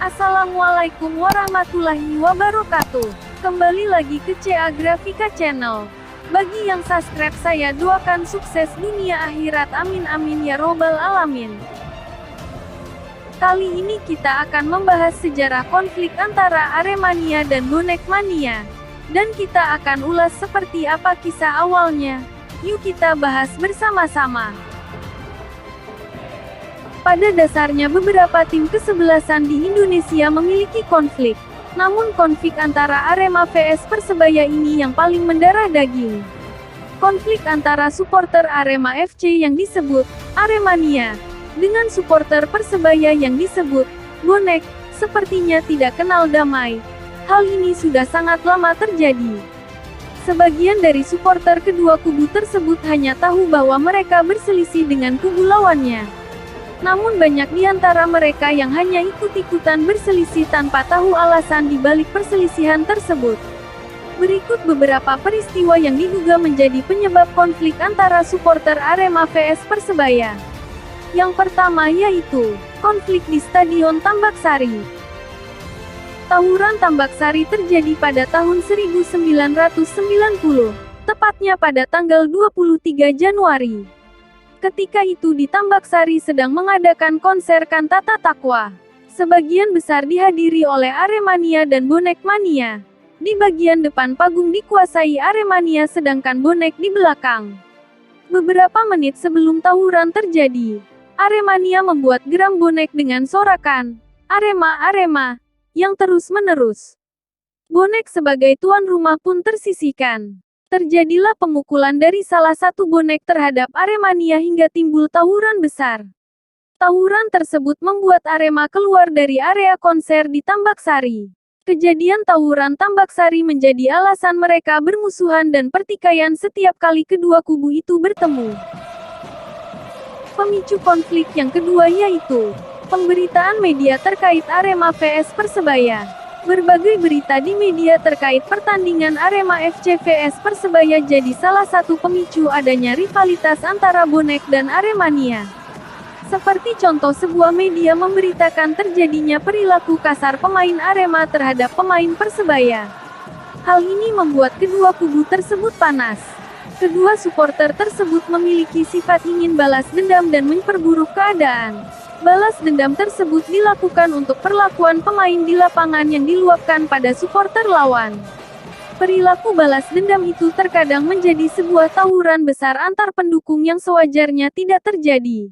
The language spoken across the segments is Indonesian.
Assalamualaikum warahmatullahi wabarakatuh. Kembali lagi ke CA Grafika Channel. Bagi yang subscribe saya doakan sukses dunia akhirat, amin amin ya robbal alamin. Kali ini kita akan membahas sejarah konflik antara Aremania dan Bonek Mania. Dan kita akan ulas seperti apa kisah awalnya. Yuk kita bahas bersama-sama. Pada dasarnya beberapa tim kesebelasan di Indonesia memiliki konflik. Namun konflik antara Arema vs Persebaya ini yang paling mendarah daging. Konflik antara supporter Arema FC yang disebut Aremania dengan supporter Persebaya yang disebut Bonek sepertinya tidak kenal damai. Hal ini sudah sangat lama terjadi. Sebagian dari supporter kedua kubu tersebut hanya tahu bahwa mereka berselisih dengan kubu lawannya. Namun banyak di antara mereka yang hanya ikut-ikutan berselisih tanpa tahu alasan di balik perselisihan tersebut. Berikut beberapa peristiwa yang diduga menjadi penyebab konflik antara supporter Arema vs Persebaya. Yang pertama yaitu konflik di Stadion Tambak Sari. Tawuran Tambak Sari terjadi pada tahun 1990, tepatnya pada tanggal 23 Januari. Ketika itu di Tambak Sari sedang mengadakan konser Kantata Takwa. Sebagian besar dihadiri oleh Aremania dan Bonek Mania. Di bagian depan panggung dikuasai Aremania sedangkan Bonek di belakang. Beberapa menit sebelum tawuran terjadi, Aremania membuat geram Bonek dengan sorakan, "Arema, Arema," yang terus-menerus. Bonek sebagai tuan rumah pun tersisihkan. Terjadilah pemukulan dari salah satu bonek terhadap Aremania hingga timbul tawuran besar. Tawuran tersebut membuat Arema keluar dari area konser di Tambak Sari. Kejadian tawuran Tambak Sari menjadi alasan mereka bermusuhan dan pertikaian setiap kali kedua kubu itu bertemu. Pemicu konflik yang kedua yaitu pemberitaan media terkait Arema vs Persebaya. Berbagai berita di media terkait pertandingan Arema FC vs Persebaya jadi salah satu pemicu adanya rivalitas antara Bonek dan Aremania. Seperti contoh sebuah media memberitakan terjadinya perilaku kasar pemain Arema terhadap pemain Persebaya. Hal ini membuat kedua kubu tersebut panas. Kedua supporter tersebut memiliki sifat ingin balas dendam dan memperburuk keadaan. Balas dendam tersebut dilakukan untuk perlakuan pemain di lapangan yang diluapkan pada supporter lawan. Perilaku balas dendam itu terkadang menjadi sebuah tawuran besar antar pendukung yang sewajarnya tidak terjadi.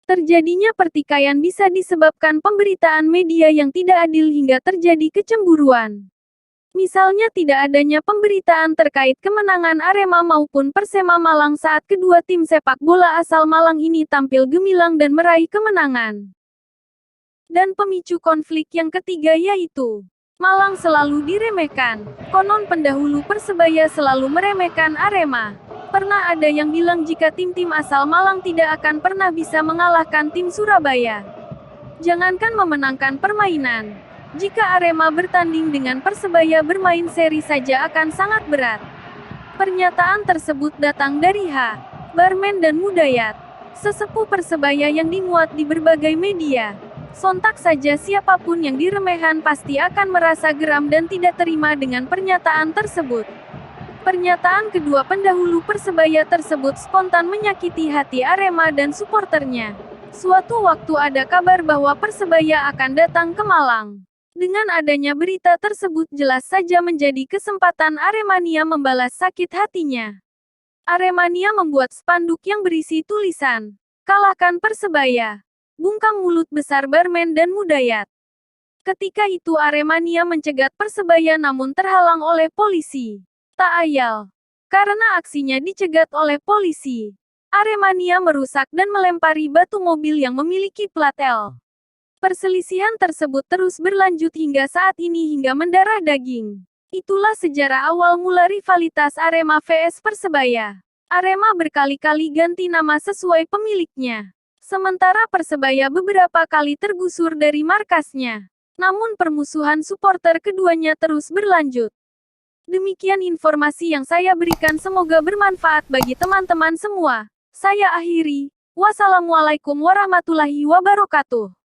Terjadinya pertikaian bisa disebabkan pemberitaan media yang tidak adil hingga terjadi kecemburuan. Misalnya tidak adanya pemberitaan terkait kemenangan Arema maupun Persema Malang saat kedua tim sepak bola asal Malang ini tampil gemilang dan meraih kemenangan. Dan pemicu konflik yang ketiga yaitu Malang selalu diremehkan. Konon pendahulu Persebaya selalu meremehkan Arema. Pernah ada yang bilang jika tim-tim asal Malang tidak akan pernah bisa mengalahkan tim Surabaya. Jangankan memenangkan permainan. Jika Arema bertanding dengan Persebaya bermain seri saja akan sangat berat. Pernyataan tersebut datang dari H. Barmen dan Mudayat, sesepuh Persebaya yang dimuat di berbagai media. Sontak saja siapapun yang diremehkan pasti akan merasa geram dan tidak terima dengan pernyataan tersebut. Pernyataan kedua pendahulu Persebaya tersebut spontan menyakiti hati Arema dan suporternya. Suatu waktu ada kabar bahwa Persebaya akan datang ke Malang. Dengan adanya berita tersebut jelas saja menjadi kesempatan Aremania membalas sakit hatinya. Aremania membuat spanduk yang berisi tulisan, "Kalahkan Persebaya." Bungkam mulut besar Barmen dan Mudayat. Ketika itu Aremania mencegat Persebaya namun terhalang oleh polisi. Tak ayal. Karena aksinya dicegat oleh polisi, Aremania merusak dan melempari batu mobil yang memiliki plat L. Perselisihan tersebut terus berlanjut hingga saat ini hingga mendarah daging. Itulah sejarah awal mula rivalitas Arema vs Persebaya. Arema berkali-kali ganti nama sesuai pemiliknya. Sementara Persebaya beberapa kali tergusur dari markasnya. Namun permusuhan supporter keduanya terus berlanjut. Demikian informasi yang saya berikan, semoga bermanfaat bagi teman-teman semua. Saya akhiri. Wassalamualaikum warahmatullahi wabarakatuh.